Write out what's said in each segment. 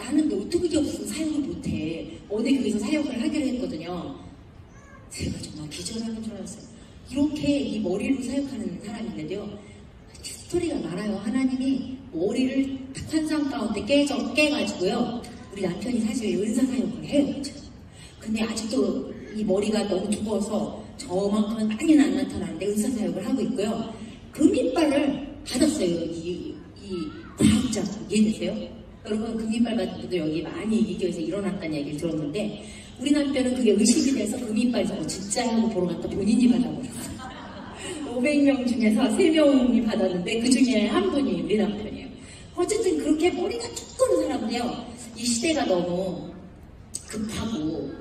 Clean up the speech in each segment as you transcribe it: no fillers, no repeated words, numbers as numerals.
나는 노트북이 없으면 사용을 못해. 어느 교회에서 사역을 하기로 했거든요. 제가 정말 기절하는 줄 알았어요. 이렇게 이 머리로 사역하는 사람인데요. 스토리가 많아요. 하나님이 머리를 환상 가운데 깨가지고요. 우리 남편이 사실 은사 사역을 해요. 근데 아직도 이 머리가 너무 두꺼워서 저만큼은 많이는 안 나타나는데 은사 사역을 하고 있고요. 금이빨을 받았어요. 이 과학자 이해되세요? 여러분 금이빨 받은 분도 여기 많이 이 교회에서 일어났다는 얘기를 들었는데 우리 남편은 그게 의식이 돼서 금이빨 저거 진짜 하고 보러 갔다 본인이 받아버렸어요. 500명 중에서 3명이 받았는데 그 중에 한 분이 우리 남편이에요. 어쨌든 그렇게 머리가 두꺼운 사람은요. 이 시대가 너무 급하고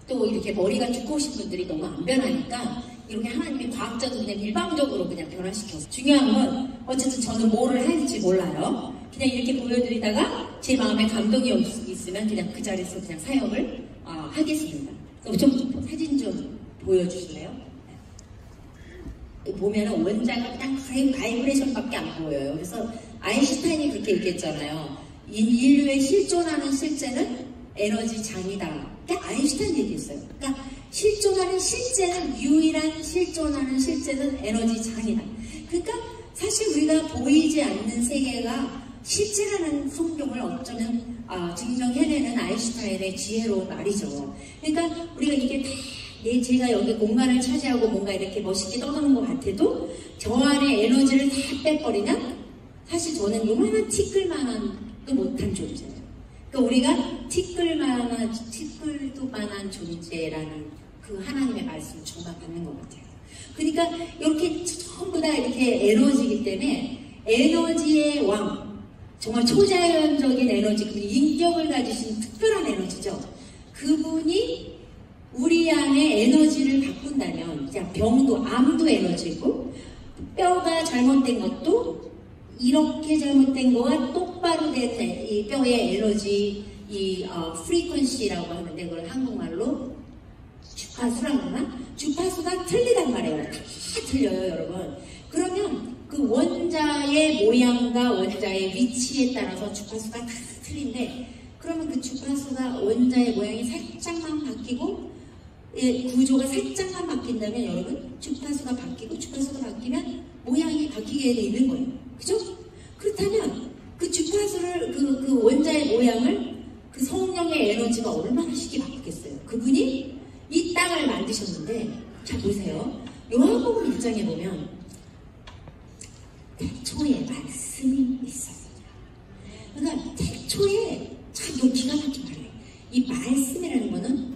또 이렇게 머리가 두꺼우신 분들이 너무 안 변하니까 이렇게 하나님이 과학자도 그냥 일방적으로 그냥 변화시켜서 중요한 건 어쨌든 저는 뭐를 할지 몰라요. 그냥 이렇게 보여드리다가 제 마음에 감동이 있으면 그냥 그 자리에서 그냥 사역을 하겠습니다. 좀 사진 좀 보여주실래요? 보면은 원자가 딱 바이브레이션밖에 안 보여요. 그래서 아인슈타인이 그렇게 얘기했잖아요. 인류의 실존하는 실제는 에너지 장이다. 그러니까 아인슈타인 얘기했어요. 그러니까 실존하는 실제는 유일한 실존하는 실제는 에너지 장이다. 그러니까 사실 우리가 보이지 않는 세계가 실제라는 성경을 어쩌면 증명해내는 아인슈타인의 지혜로운 말이죠. 그러니까 우리가 이게 다 제가 여기 공간을 차지하고 뭔가 이렇게 멋있게 떠드는 것 같아도 저 안에 에너지를 다 빼버리면 사실 저는 요만한 티끌만한도 못한 존재예요. 그러니까 우리가 티끌도 만한 존재라는 그 하나님의 말씀을 정말 받는 것 같아요. 그러니까 이렇게 전부 다 이렇게 에너지이기 때문에 에너지의 왕, 정말 초자연적인 에너지, 그 인격을 가지신 특별한 에너지죠. 그분이 우리 안에 에너지를 바꾼다면 그냥 병도, 암도 에너지고 뼈가 잘못된 것도 이렇게 잘못된 거와 똑바로 된 이 뼈의 에너지, 이 프리퀀시라고 하는데 그걸 한국말로 주파수라고 하나? 주파수가 틀리단 말이에요. 다 틀려요, 여러분. 그러면 그 원자의 모양과 원자의 위치에 따라서 주파수가 다 틀린데 그러면 그 주파수가 원자의 모양이 살짝만 바뀌고 구조가 살짝만 바뀐다면 여러분 주파수가 바뀌고 주파수가 바뀌면 모양이 바뀌게 돼 있는 거예요. 그죠? 그렇다면 그 주파수를 그 원자의 모양을 그 성령의 에너지가 얼마나 쉽게 바꾸겠어요. 그분이 이 땅을 만드셨는데 자 보세요. 요한복음 1장에 보면 태초에 말씀이 있었습니다. 그러니까 태초에 참 이거 기가 막힌 말이에요. 이 말씀이라는 거는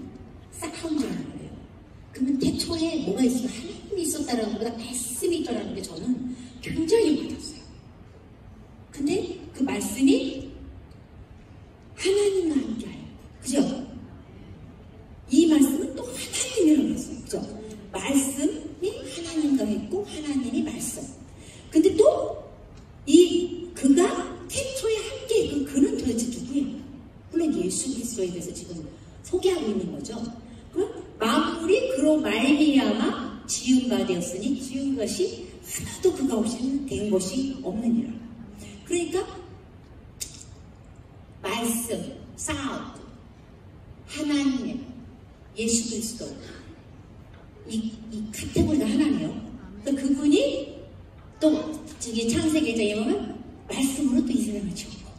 사운드라는 거예요. 그러면 태초에 뭐가 있어요? 하나님이 있었다라는 것보다 말씀이 있더라는 게 저는 굉장히 와닿았어요. 근데 그 말씀이 하나님과 함께하여, 그죠? 이 말씀은 또 하나님이라고 했어요. 그죠? 말씀이 하나님과 했고 하나님이 말씀. 근데 또 그가 태초에 함께 그는 도대체 누구예요? 물론 예수 그리스도에 대해서 지금 소개하고 있는 거죠. 그럼 만물이 그로 말미암아 지은 바 되었으니 지은 것이 하나도 그가 없이는 된 것이 없느니라. 그러니까 말씀, 사운드, 하나님, 예수 그리스도 이 카테고리가 하나네요. 그러니까 그분이 또 저기 창세기에 보면 말씀으로 또 이 세상을 지었고,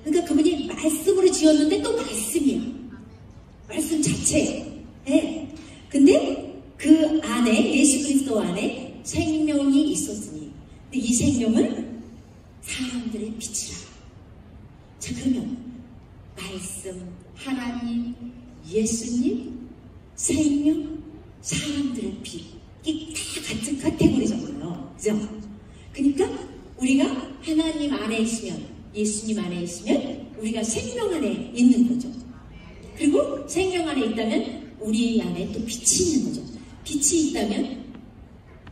그러니까 그분이 말씀으로 지었는데 또 말씀이야. 말씀 자체. 네. 근데 그 안에 예수 그리스도 안에 생명이 있었으니, 근데 이 생명은 사람들의 빛이라. 자 그러면 말씀, 하나님, 예수님, 생명, 사람들의 빛, 이게 다 같은 카테고리잖아요. 그죠? 그러니까 우리가 하나님 안에 있으면, 예수님 안에 있으면 우리가 생명 안에 있는 거죠. 그리고 생명 안에 있다면 우리 안에 또 빛이 있는 거죠. 빛이 있다면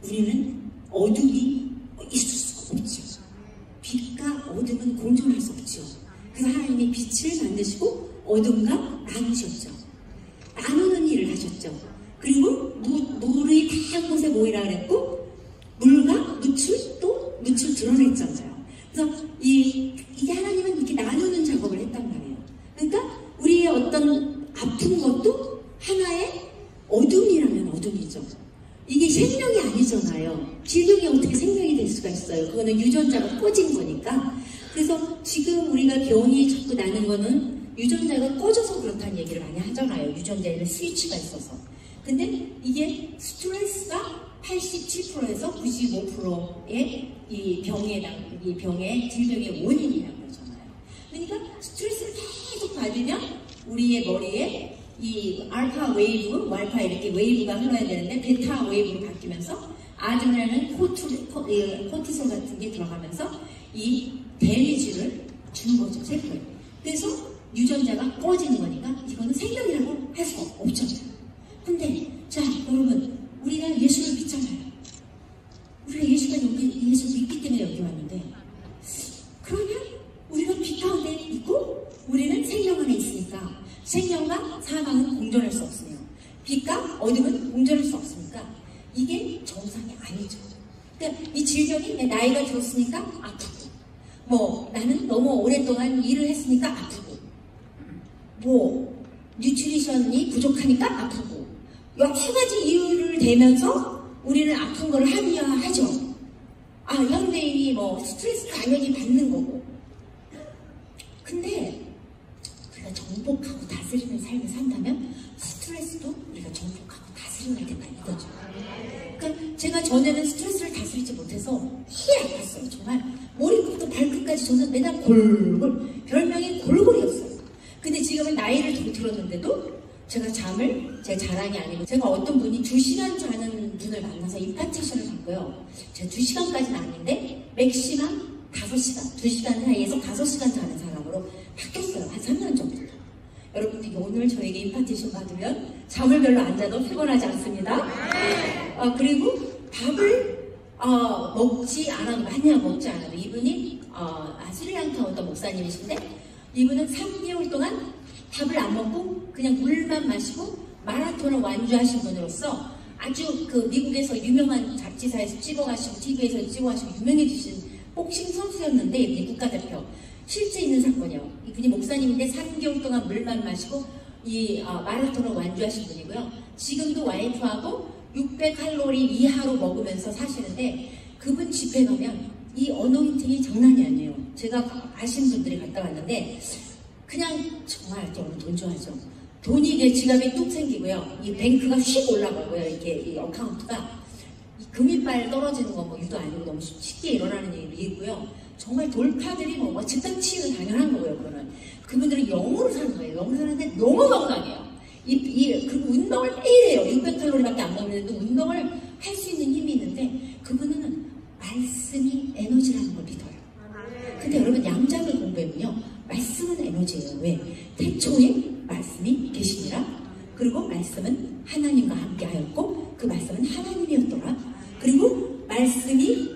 우리는 어둠이 있을 수가 없죠. 빛과 어둠은 공존할 수 없죠. 그래서 하나님이 빛을 만드시고 어둠과 나누셨죠. 나누는 일을 하셨죠. 그리고 물이 다 한 곳에 모이라 그랬고 물과 무출 드러냈잖아요. 그래서 이게 하나님은 이렇게 나누는 작업을 했단 말이에요. 어떤 아픈 것도 하나의 어둠이라면 어둠이죠. 이게 생명이 아니잖아요. 질병이 어떻게 생명이 될 수가 있어요. 그거는 유전자가 꺼진 거니까. 그래서 지금 우리가 병이 자꾸 나는 거는 유전자가 꺼져서 그렇다는 얘기를 많이 하잖아요. 유전자에는 스위치가 있어서. 근데 이게 스트레스가 87%에서 95%의 이 병의 질병의 원인이라고 그러잖아요. 그러니까 스트레스를 계속 받으면 우리의 머리에 이 알파 웨이브, 알파 이렇게 웨이브가 흘러야 되는데 베타 웨이브로 바뀌면서 아드레날린, 코티솔 같은 게 들어가면서 이 데미지를 주는 거죠, 세포에. 그래서 유전자가 꺼지는 거니까 이거는 생명이라고 할 수가 없죠. 근데 자 여러분, 우리가 예수를 믿잖아요. 우리가 예수를 믿기 때문에 여기 왔는데, 그러면 우리가 빛 가운데 있고 우리는 생명 안에 있으니까 생명과 사망은 공존할 수 없으며 빛과 어둠은 공존할 수 없으니까 이게 정상이 아니죠. 그러니까 이 질병이 내 나이가 들었으니까 아프고, 뭐 나는 너무 오랫동안 일을 했으니까 아프고, 뭐 뉴트리션이 부족하니까 아프고, 여러 가지 이유를 대면서 우리는 아픈 걸 합의하죠. 현대인이 뭐 스트레스 당연히 받는 거고. 근데 우리가 정복하고 다스리는 삶을 산다면 스트레스도 우리가 정복하고 다스려야 된다 이거죠. 그러니까 제가 전에는 스트레스를 다스리지 못해서 아팠어요. 정말 머리부터 발끝까지 저는 맨날 골골, 별명이 골골이었어요. 근데 지금은 나이를 들었는데도 제가 잠을, 제 자랑이 아니고, 제가 어떤 분이 2시간 자는 분을 만나서 임파테이션을 받고요. 제가 2시간까지는 아닌데 맥시멈 5시간, 2시간 사이에서 5시간 자는 사람으로 바뀌었어요. 한 3년 전부터. 여러분들이 오늘 저에게 임파테이션 받으면 잠을 별로 안 자도 피곤하지 않습니다. 그리고 밥을 먹지 않아도, 마냥 먹지 않아도, 이분이 스리랑카 어떤 목사님이신데, 이분은 3개월 동안 밥을 안 먹고 그냥 물만 마시고 마라톤을 완주하신 분으로서 아주 그 미국에서 유명한 잡지사에서 찍어가시고 TV에서 찍어가시고 유명해지신 복싱 선수였는데, 미국 국가대표. 실제 있는 사건이요. 이분이 목사님인데 3개월 동안 물만 마시고 이 마라톤을 완주하신 분이고요. 지금도 와이프하고 600칼로리 이하로 먹으면서 사시는데, 그분 집회 가면 이 어노인팅이 장난이 아니에요. 제가 아시는 분들이 갔다 왔는데 그냥 정말 돈 좋아하죠. 돈이 이게 지갑에 뚝 생기고요. 이 뱅크가 휙 올라가고요. 이렇게 이 어카운트가 이 금이빨 떨어지는 건 뭐 유도 아니고 너무 쉽게 일어나는 일이고요. 정말 돌파들이 뭐 집단 치유는 당연한 거고요. 그분들은 영으로 사는 거예요. 영으로 사는데 너무 건강해요. 그리고 운동을 매일 해요. 600칼로리밖에 안 먹는데도 운동을 할 수 있는 힘이 있는데, 그분은 말씀이 에너지라는 걸 믿어요. 근데 여러분, 양작을 공부해보면요, 말씀은 에너지예요. 왜? 태초에 말씀이 계시니라. 그리고 말씀은 하나님과 함께 하였고 그 말씀은 하나님이었더라. 그리고 말씀이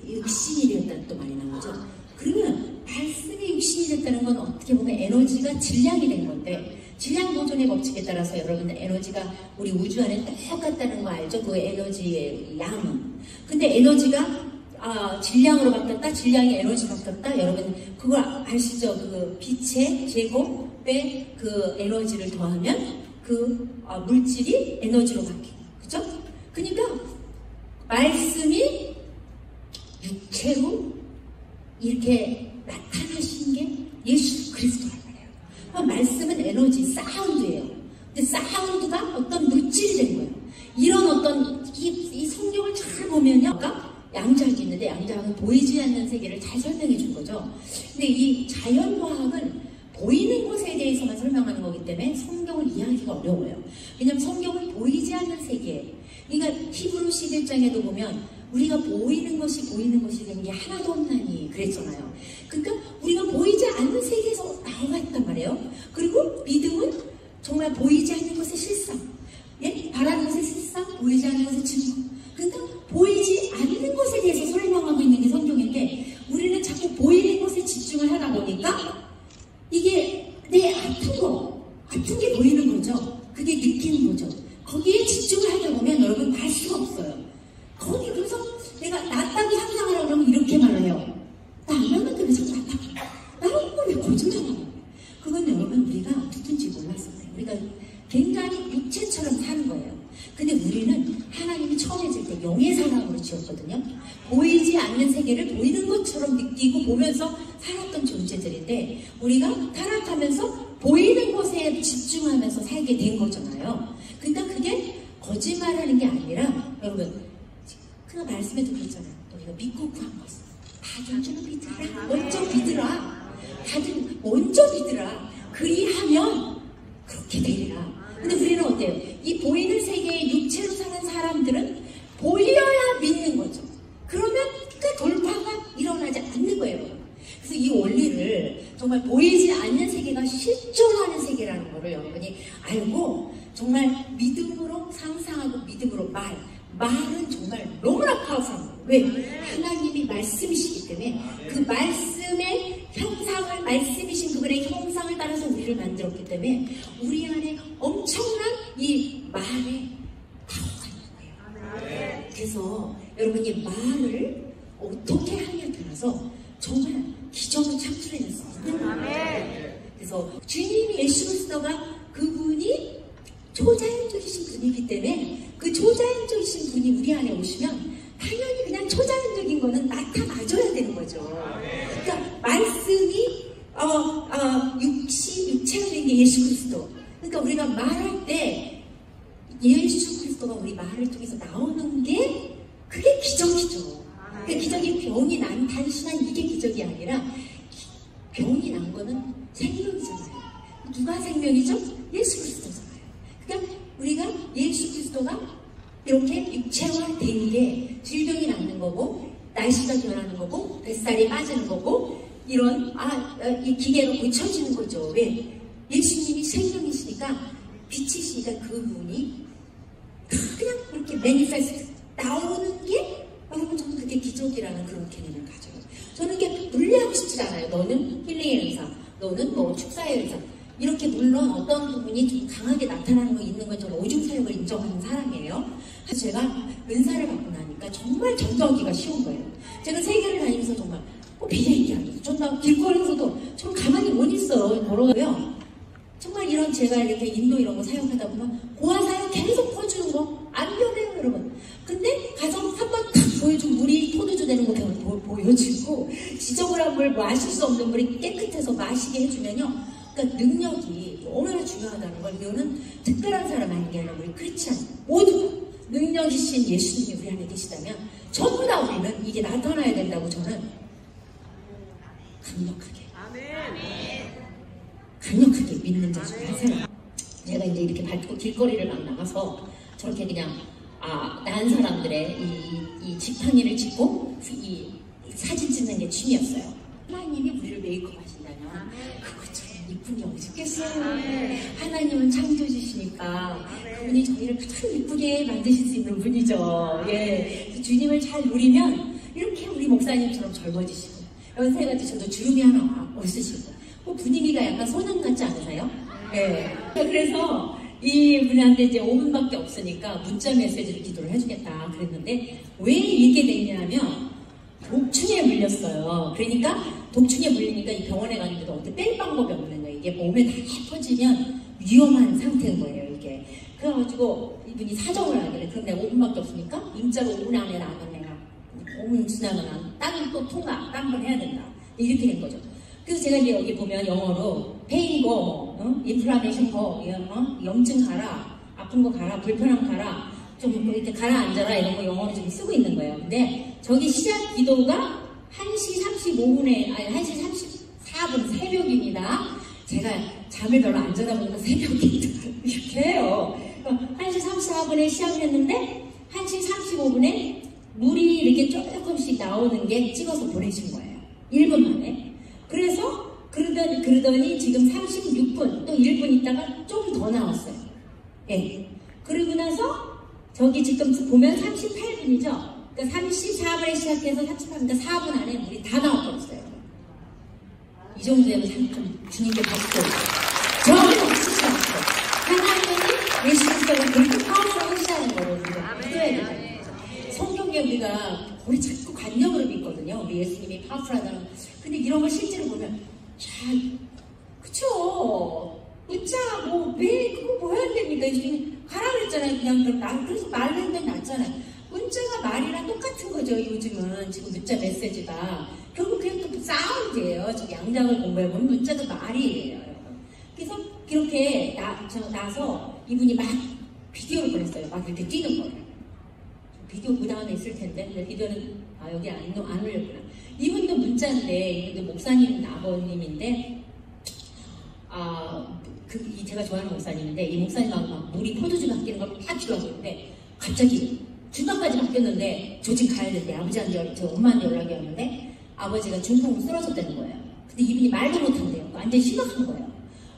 육신이 되었다는 또 말이 나오죠. 그러면 말씀이 육신이 됐다는 건 어떻게 보면 에너지가 질량이 된 건데, 질량 보존의 법칙에 따라서 여러분 에너지가 우리 우주 안에 똑같다는 거 알죠? 그 에너지의 양은. 근데 에너지가 질량으로 바뀌었다, 질량이 에너지로 바뀌었다. 여러분 그걸 아시죠? 그 빛의 제곱에 그 에너지를 더하면 그 물질이 에너지로 바뀌고, 그죠? 그러니까 말씀이 육체로 이렇게 나타나신 게 예수 그리스도란 말이에요. 말씀은 에너지, 사운드예요. 근데 사운드가 어떤 물질이 된 거예요. 이런 어떤 이 성경을 잘 보면요, 양자학이 있는데 양자학은 보이지 않는 세계를 잘 설명해 준 거죠. 근데 이 자연과학은 보이는 것에 대해서만 설명하는 거기 때문에 성경을 이해하기가 어려워요. 왜냐하면 성경은 보이지 않는 세계, 그러니까 히브리 11장에도 보면 우리가 보이는 것이 된 게 하나도 없나니 그랬잖아요. 그러니까 우리가 보이지 않는 세계에서 나와 있단 말이에요. 그리고 믿음은 정말 보이지 않는 것의 실상, 바라는 것의 실상, 보이지 않는 것의 증거. 그러니까 보이지 않는 것에 대해서 설명하고 있는 게 성경인데, 우리는 자꾸 보이는 것에 집중을 하다 보니까 이게 내 아픈 게 보이는 거죠. 그게 느끼는 거죠. 거기에 집중을 하다 보면 여러분 알 수가 없어요. 그래서 내가 낫다고 항상 하라고 그러면 이렇게 말해요. 나 안 하는데 왜 자꾸 낫다고 하나님께서 영의 사람으로 지었거든요. 보이지 않는 세계를 보이는 것처럼 느끼고 보면서 살았던 존재들인데 우리가 타락하면서 보이는 것에 집중하면서 살게 된 거잖아요. 그러니까 그게 거짓말하는 게 아니라 여러분 그 말씀에도 그랬잖아요. 우리가 믿고 구한 것은 받은 줄은 믿으라. 먼저 믿으라. 받은 먼저 믿으라. 그리하면 그렇게 되리라. 근데 우리는 어때요? 이 보이는 세계에 육체로 사는 사람들은 보여야 믿는 거죠. 그러면 그 돌파가 일어나지 않는 거예요. 그래서 이 원리를 정말 보이지 않는 세계가 실존하는 세계라는 거를 여러분이 알고 정말 믿음으로 상상하고 믿음으로 말은 정말 너무나 파워풀한 거예요. 왜? 하나님이 말씀이시기 때문에 그 말씀의 형상을 말씀이신 그분의 형상을 따라서 우리를 만들었기 때문에 우리 안에 엄청난 이 말의 파워가 있는 거예요. 그래서 여러분이 말을 어떻게 하냐에 따라서 정말 기적을 창출해낼 수 있는 거예요. 그래서 주님이 예수 그리스도가 그분이 초자연적이신 분이기 때문에 그 초자연적이신 분이 우리 안에 오시면 당연히 그냥 초자연적인 거는 나타나줘야 되는 거죠. 그러니까 말씀이 육체가 된 게 예수 그리스도. 그러니까 우리가 말할 때 예수 그리스도가 우리 말을 통해서 나오는 게 그게 기적이죠. 그 기적이 병이 난 단순한 이게 기적이 아니라 병이 난 거는 생명이잖아요. 누가 생명이죠? 예수 그리스도잖아요. 그러니까 우리가 예수 그리스도가 이렇게 육체화된 게 질병이 낫는 거고 날씨가 변하는 거고 뱃살이 빠지는 거고 이런 이 기계가 고쳐지는 거죠. 왜? 예수님이 생명이시니까 빛이시니까 그분이 그냥 그렇게 매니페스트 나오는 게 여러분 저는 그게 기적이라는 그런 개념을 가져요. 저는 이게 분리하고 싶지 않아요. 너는 힐링의 은사, 너는 뭐 축사의 은사. 이렇게 물론 어떤 부분이 좀 강하게 나타나는 거 있는 건 저는 오중사역을 인정하는 사람이에요. 그래서 제가 은사를 받고 나니까 정말 전도하기가 쉬운 거예요. 제가 세계를 다니면서 정말 비행기 아니에요. 전나 길거리에서도 좀 가만히 못 있어요. 걸어가요. 정말 이런 제가 이렇게 인도 이런 거 사역하다 보면 고아 사역 계속 퍼주는 거 안 변해요, 여러분. 근데 가서 한 번 탁 보여준 물이 포도주 되는 거 보여주고 지저분한 물 마실 수 없는 물이 깨끗해서 마시게 해주면요. 그러니까 능력이 얼마나 중요하다는 걸 이거는 특별한 사람 아닌 게 아니라 우리 크리스찬 모두 능력이신 예수님이 우리 안에 계시다면 전부 다 우리는 이게 나타나야 된다고 저는 강력하게 믿는 자 중에 한 사람. 제가 이제 이렇게 밟고 길거리를 막 나가서 저렇게 그냥 난 사람들의 이 지팡이를 짚고 이 사진 찍는 게 취미였어요. 하나님이 우리를 메이크업 하신다면 그것처럼 이쁜 게 어디 있겠어요. 하나님은 창조주시니까 그분이 저희를 가장 이쁘게 만드실 수 있는 분이죠. 예. 주님을 잘 누리면 이렇게 우리 목사님처럼 젊어지시고 연세가 드셔도 주름이 하나 없으시고 분위기가 약간 소년 같지 않으세요? 예. 그래서 이분한테 이제 5분밖에 없으니까 문자 메시지를 기도를 해주겠다 그랬는데 왜 이게 되냐면 독충에 물렸어요. 그러니까 독충에 물리니까 이 병원에 갔는데도 어떻게 뺄 방법이 없는 거예요. 이게 몸에 다 퍼지면 위험한 상태인 거예요. 이게. 그래가지고 이분이 사정을 하길래 그럼 내가 5분밖에 없으니까 임자로 5분 안에 나가면 내가 5분 지나면 딴 또 통과, 딴 걸 해야 된다. 이렇게 된 거죠. 그래서 제가 이제 여기 보면 영어로 페인 거, 인플라메이션 거, 염증 가라, 아픈 거 가라, 불편함 가라, 좀 이렇게 가라앉아라 이런 거 영어로 지금 쓰고 있는 거예요. 근데 저기 시작 기도가 1시 35분에, 아니 1시 34분 새벽입니다. 제가 잠을 별로 안 자다 보니까 새벽 기도 이렇게 해요. 1시 34분에 시작을 했는데 1시 35분에 물이 이렇게 조금씩 나오는 게 찍어서 보내신 거예요. 1분 만에. 그래서 그러더니 지금 36분 또 1분 있다가 좀 더 나왔어요. 예. 그러고 나서 저기 지금 보면 38분이죠. 그러니까 34분에 시작해서 38분, 그러니까 4분 안에 물이 다 나와버렸어요. 이 정도 되면 주님께 받고 저는 없으시지 않고 하나님이 예수 그리스도가 그렇게 파워를 하시다는 거를 우리가 믿어야 되잖아요. 성경에 우리가 우리 자꾸 관념으로 믿거든요. 우리 예수님이 파워풀하다는. 근데 이런 걸 실제로 보면 잘 그쵸? 웃자 왜 그거 뭐 해야 됩니까? 예수님이 가라 그랬잖아요. 그냥 그래서 말로 했더니 낫잖아요. 문자가 말이랑 똑같은 거죠. 요즘은 지금 문자 메시지가 결국 그냥 또 사운드예요. 지금 양장을 공부해보면 문자도 말이에요. 그래서 그렇게 나서 이분이 막 비디오를 보냈어요. 막 이렇게 뛰는 거를. 비디오 그 다음에 있을 텐데, 근데 비디오는 여기 안 올렸구나. 이분도 문자인데, 이분도 목사님 아버님인데, 제가 좋아하는 목사님인데, 이 목사님하고 막 물이 포도주 바뀌는 걸 막 좋아하고 있는데, 갑자기 중간까지 바뀌었는데, 저 집 가야 되는데, 아버지한테, 저 엄마한테 연락이 왔는데, 아버지가 중풍으로 쓰러졌다는 거예요. 근데 이분이 말도 못한대요. 완전 심각한 거예요.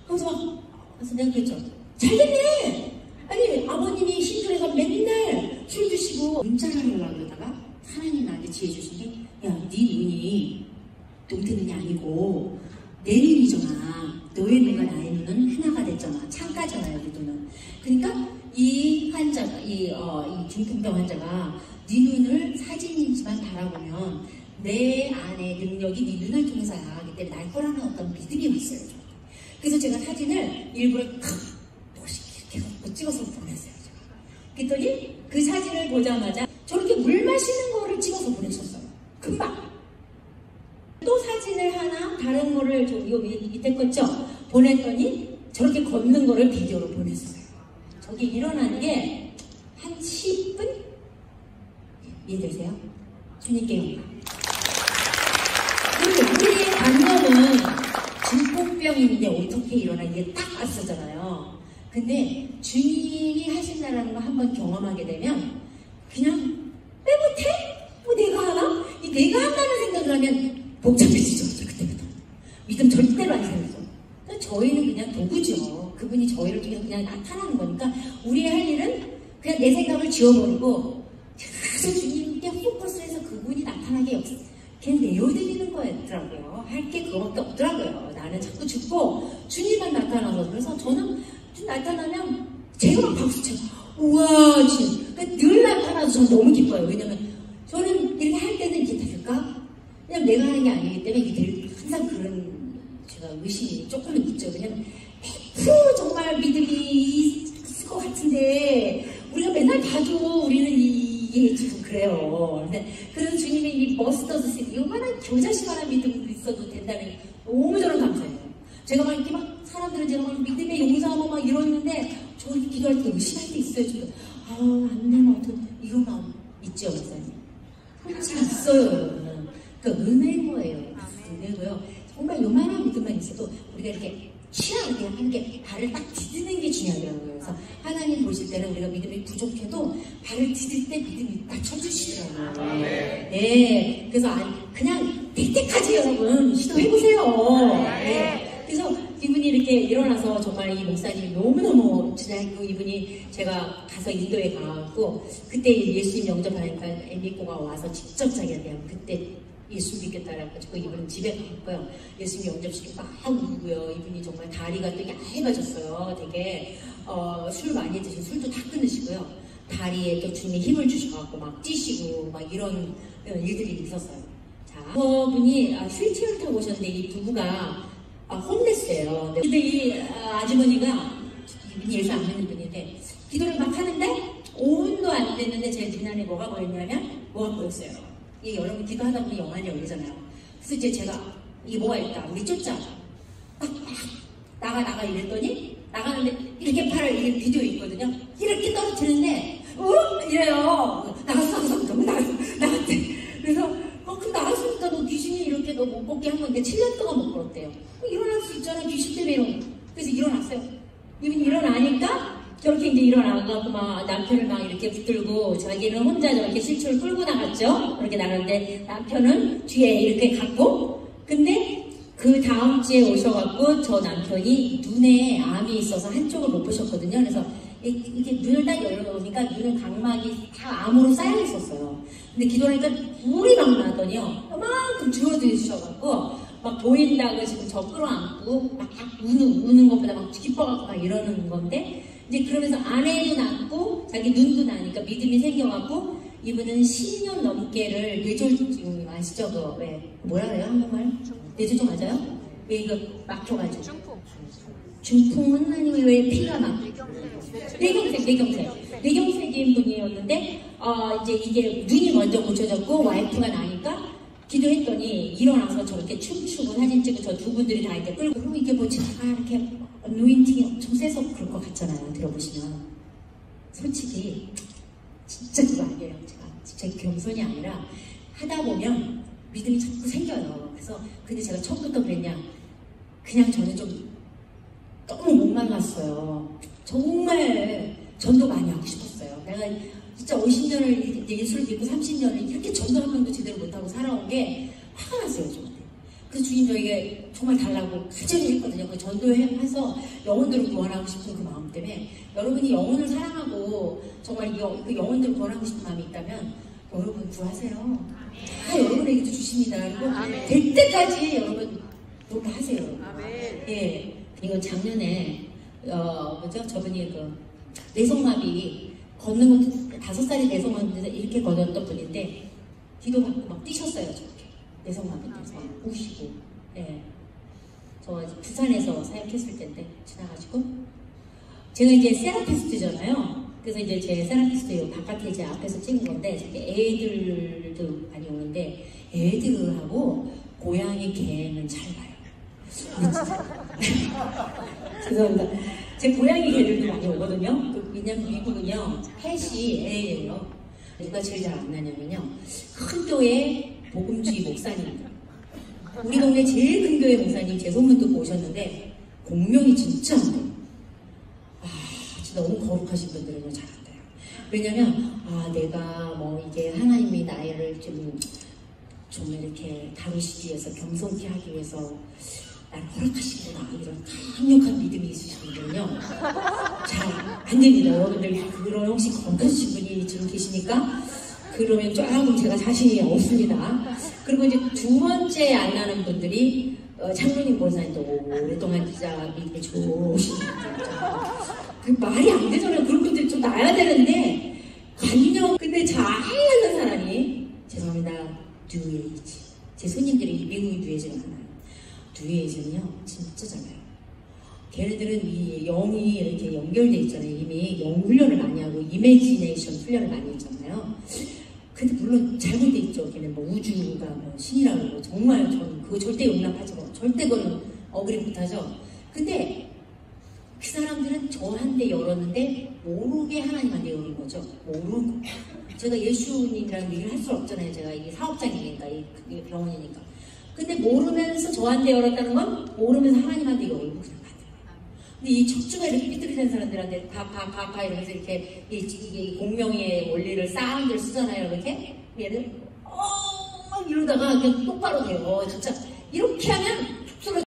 그래서 내가 그랬죠. 잘 됐네! 아니, 아버님이 힘들어서 맨날 술 드시고, 문자를 하려고 그러다가, 하나님 나한테 지혜 주신 게, 야, 네 눈이 동태 눈이 아니고, 내 눈이잖아. 너의 눈과 나의 눈은 하나가 됐잖아. 창가잖아요, 우리 눈은. 그러니까 이 환자가, 이 중풍병 환자가 네 눈을 사진이지만 바라보면 내 안의 능력이 네 눈을 통해서 나가기 때문에 날 거라는 어떤 믿음이 왔어요. 그래서 제가 사진을 일부러 멋있게 이렇게 찍어서 보냈어요. 그랬더니 그 사진을 보자마자 저렇게 물 마시는 거를 찍어서 보내셨어요. 금방. 또 사진을 하나 다른 거를 여기 밑에 거죠? 보냈더니 저렇게 걷는 거를 비디오로 보냈어요. 저게 일어나는 게 한 10분? 이해되세요? 주님께 영광. 그리고 우리의 관념은 중풍병인데 어떻게 일어나? 이게 딱 왔었잖아요. 근데 주님이 하신다라는 거 한번 경험하게 되면 그냥 못해? 뭐 내가 하나? 이 내가 한다는 생각을 하면 복잡해지죠. 그때부터. 믿음 절대로 안 생겼어. 그러니까 저희는 그냥 도구죠. 그분이 저희를 통해서 그냥 나타나는 거니까 우리의 할 일은 그냥 내 생각을 지워버리고 계속 주님께 포커스해서 그분이 나타나게 그냥 내어드리는 거였더라고요. 할 게 그거밖에 없더라고요. 나는 자꾸 죽고 주님만 나타나서. 그래서 저는 나타나면 제가 막 박수쳐. 우와, 주님. 그러니까 늘 나타나서 저는 너무 기뻐요. 왜냐면 저는 이렇게 할 때는 이게 될까? 그냥 내가 하는 게 아니기 때문에 이게 항상 그런 제가 의심이 조금은 있죠. 왜냐면 100% 정말 믿음이 있을 것 같은데 우리가 맨날 봐도 우리는 이게 지금 그래요. 근데 그래서 주님이 이 머스터드 씨 요만한 겨자씨만한 믿음도 있어도 된다는 게 너무 저는 감사해요. 제가 막 이렇게 막 사람들은 제가 막 믿음의 용사하고 막 이러는데 저 기도할 때 의심할 때 있어요. 지금 안 되면 어떤 이런 마음 있죠, 목사님? 솔직히 있어요, 여러분. 그러니까 은혜인 거예요. 은혜고요. 정말 요만한 믿음만 있어도 우리가 이렇게 취하게 하는 게 발을 딱 디디는 게 중요하더라고요. 그래서 하나님 보실 때는 우리가 믿음이 부족해도 발을 디딜 때 믿음이 딱 쳐주시더라고요. 네. 그래서 그냥 될 때까지 여러분 시도해보세요. 네. 그래서 이분이 이렇게 일어나서 정말 이 목사님이 너무너무 지나고 이분이 제가 가서 인도에 가고 그때 예수님 영접하니까 믿고가 와서 직접 자기한테 그때 예수 믿겠다라고 가지고 이분은 집에 갔고요. 예수님 영접시키고 막 울고요. 이분이 정말 다리가 또 야해가졌어요. 되게 술 많이 드시고 술도 다 끊으시고요. 다리에 또 주님이 힘을 주셔갖고 막 뛰시고 막 이런 일들이 있었어요. 자, 분이 휠체어를 타고 오셨는데 이 부부가 홈레스예요. 근데 이 아주머니가 이분이 예수 안 믿는 분인데 기도를 막 하는데 5분도 안 됐는데 제 눈안에 뭐가 보였냐면 뭐가 보였어요. 이게 여러분 기도하다 보니 영안이 열리잖아요. 그래서 이제 제가 이게 뭐가 있다. 우리 쫓자. 나가 이랬더니 나가는데 이렇게 팔을 이게 비디오 있거든요. 이렇게 떨어뜨리는데 이래요. 나갔어. 너무 나갔대. 그래서 그럼 나갔으니까 너 귀신이 이렇게 너 못 걷게 한 건데 7년 동안 못 걸었대요. 일어날 수 있잖아. 귀신 때문에 이런. 그래서 일어났어요. 이분이 일어나니까 저렇게 이제 일어나고 막 남편을 막 이렇게 붙들고 자기는 혼자 저렇게 실초를 끌고 나갔죠. 그렇게 나갔는데 남편은 뒤에 이렇게 갔고 근데 그 다음 주에 오셔갖고 저 남편이 눈에 암이 있어서 한쪽을 못 보셨거든요. 그래서 이게 눈을 딱 열어놓으니까 눈은 각막이 다 암으로 쌓여 있었어요. 근데 기도하니까 불이 막 나더니요. 그만큼 줄어드셔갖고 막 보인다고 지금 저 끌어안고 막 우는 것보다 막 기뻐갖고 막 이러는 건데 이제 그러면서 아내도 낳고 자기 눈도 나니까 믿음이 생겨갖고 이분은 10년 넘게를 뇌졸중 아시죠? 그 왜 뭐라 그래요 한국말? 뇌졸중 맞아요? 왜 이거 막혀가지고 중풍은 아니고 왜 피가 막 뇌경색 뇌경색인 분이었는데 이제 이게 눈이 먼저 고쳐졌고 와이프가 나니까 기도했더니 일어나서 저렇게 춤추고 사진 찍고 저 두 분들이 다 이렇게 끌고 그럼 이게 뭐 제가 이렇게 노인팅이 엄청 세서 그럴 것 같잖아요. 들어보시면 솔직히 진짜 그거 아니에요. 제가 진짜 겸손이 아니라 하다 보면 믿음이 자꾸 생겨요. 그래서 근데 제가 처음부터 그랬냐 그냥 저는 좀 너무 못 만났어요. 정말 전도 많이 하고 싶었어요. 내가 진짜 50년을 예수를 믿고 30년을 이렇게 전도 한 명도 제대로 못하고 살아온 게 화가 났어요. 저한테. 그래서 주님 저에게 정말 달라고 간절히 했거든요. 그 전도해서 영혼들을 구원하고 싶은 그 마음 때문에 여러분이 영혼을 사랑하고 정말 그 영혼들을 구원하고 싶은 마음이 있다면 여러분 구하세요. 다 여러분에게도 주십니다. 그리고 될 때까지 여러분 노력하세요. 예. 이거 작년에 뭐죠? 저분이 그 뇌성마비 걷는 것도 5살이 뇌성마비인데 이렇게 걷었던 분인데 기도 받고 막 뛰셨어요. 저렇게 뇌성마비인데서 우시고. 예. 저 부산에서 사역했을 때인데 지나가지고 제가 이제 세라피스트잖아요. 그래서 이제 제 세라피스트 바깥에 제 앞에서 찍은 건데 애들도 많이 오는데 애들하고 고양이 개는 잘 봐요. 죄송합니다. 제 고양이 개들도 많이 오거든요. 왜냐면 미국은요 펫이 애예요. 누가 제일 잘 안 나냐면요 큰 교회 복음주의 목사님입니다. 우리 동네 제일 큰 교회 목사님 제 소문 듣고 오셨는데 공명이 진짜 안 돼요. 진짜 너무 거룩하신 분들은 잘 안 돼요. 왜냐면 내가 뭐 이게 하나님이 나를 좀 이렇게 다루시기 위해서 겸손케 하기 위해서 나를 허락하시구나 이런 강력한 믿음이 있으신 분들은요 잘 안 됩니다. 여러분들 그런 혹시 거룩하신 분이 지금 계시니까 그러면 조금 제가 자신이 없습니다. 그리고 이제 두 번째 안 나는 분들이 장로님 권사님도 오랫동안 기자 믿음이 좋으신 분들 그 말이 안 되잖아요. 그런 분들이 좀 나야 되는데 간요 근데 잘 하는 사람이 죄송합니다. 뉴에이지 제 손님들이 미국이 뉴에이지가 많아요. 뉴에이지는요 진짜 잘해요. 걔네들은 이 영이 이렇게 연결돼 있잖아요. 이미 영 훈련을 많이 하고 이매지네이션 훈련을 많이 했잖아요. 근데 물론 잘못돼 있죠. 걔는 뭐 우주가 뭐 신이라고 그러고 정말 저는 그거 절대 용납하지 마. 절대 그건 어그리 못하죠. 근데 그 사람들은 저한테 열었는데 모르게 하나님한테 열은 거죠. 모르고 제가 예수님이라는 얘기를 할 수 없잖아요. 제가 이게 사업장이니까 이게 병원이니까. 근데 모르면서 저한테 열었다는 건 모르면서 하나님한테 열고 그냥 가더라고요. 근데 이 척추가 이렇게 삐뚤어진 사람들한테 파 이러면서 이렇게 이게 공명의 원리를 사운드를 쓰잖아요. 이렇게 얘를 막 이러다가 그냥 똑바로 돼요. 진짜 이렇게 하면